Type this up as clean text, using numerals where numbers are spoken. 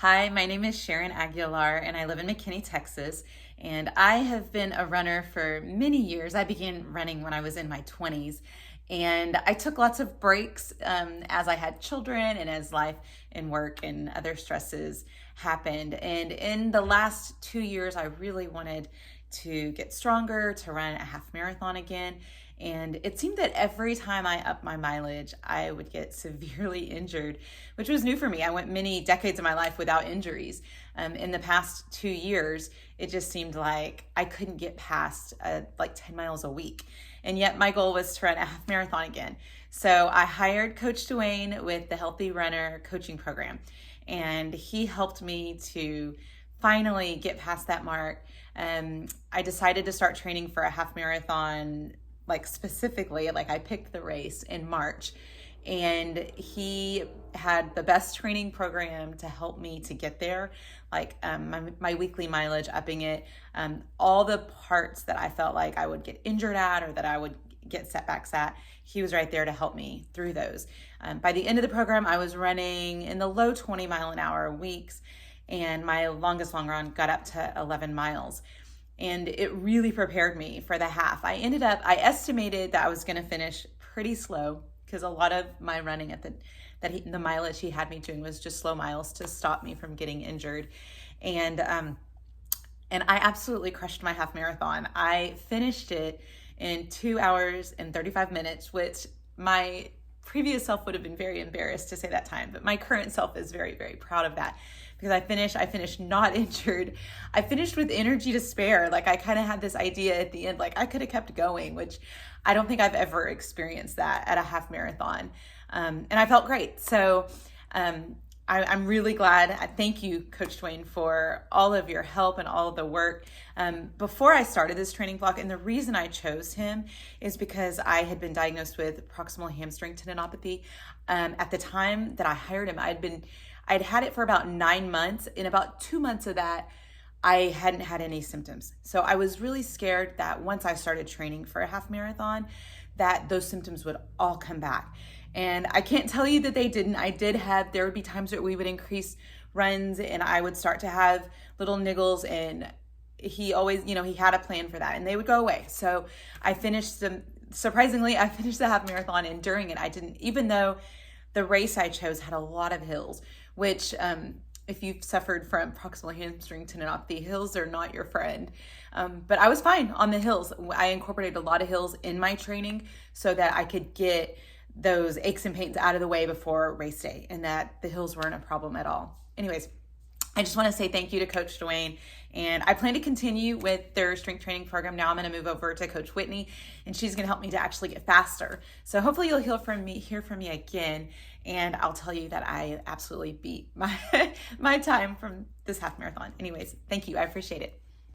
Hi, my name is Sharon Aguilar and I live in McKinney, Texas. And I have been a runner for many years. I began running when I was in my 20s. And I took lots of breaks as I had children and as life and work and other stresses happened. And in the last 2 years, I really wanted to get stronger, to run a half marathon again. And it seemed that every time I upped my mileage, I would get severely injured, which was new for me. I went many decades of my life without injuries. In the past 2 years, it just seemed like I couldn't get past like 10 miles a week. And yet my goal was to run a half marathon again. So I hired Coach Duane with the Healthy Runner coaching program. And he helped me to finally get past that mark. I decided to start training for a half marathon, like specifically, like I picked the race in March, and he had the best training program to help me to get there, like my weekly mileage, upping it, all the parts that I felt like I would get injured at or that I would get setbacks at. He was right there to help me through those. By the end of the program, I was running in the low 20 mile an hour weeks, and my longest long run got up to 11 miles. And it really prepared me for the half. I estimated that I was going to finish pretty slow because a lot of my running at the mileage he had me doing was just slow miles to stop me from getting injured. And I absolutely crushed my half marathon. I finished it in 2 hours and 35 minutes, which my previous self would have been very embarrassed to say that time, but my current self is very, very proud of that because I finished not injured. I finished with energy to spare. Like I kind of had this idea at the end, like I could have kept going, which I don't think I've ever experienced that at a half marathon. And I felt great. So I'm really glad. Thank you, Coach Duane, for all of your help and all of the work. Before I started this training block, and the reason I chose him is because I had been diagnosed with proximal hamstring tendinopathy. At the time that I hired him, I'd had it for about 9 months. In about 2 months of that, I hadn't had any symptoms. So I was really scared that once I started training for a half marathon, that those symptoms would all come back. And I can't tell you that they didn't. There would be times where we would increase runs and I would start to have little niggles, and he always, he had a plan for that and they would go away. So surprisingly, I finished the half marathon, and during it, even though the race I chose had a lot of hills, which, if you've suffered from proximal hamstring tendinopathy, hills are not your friend. But I was fine on the hills. I incorporated a lot of hills in my training so that I could get those aches and pains out of the way before race day, and that the hills weren't a problem at all. Anyways, I just want to say thank you to Coach Duane, and I plan to continue with their strength training program. Now I'm going to move over to Coach Whitney, and she's going to help me to actually get faster. So hopefully you'll hear from me again, and I'll tell you that I absolutely beat my time from this half marathon. Anyways, thank you. I appreciate it.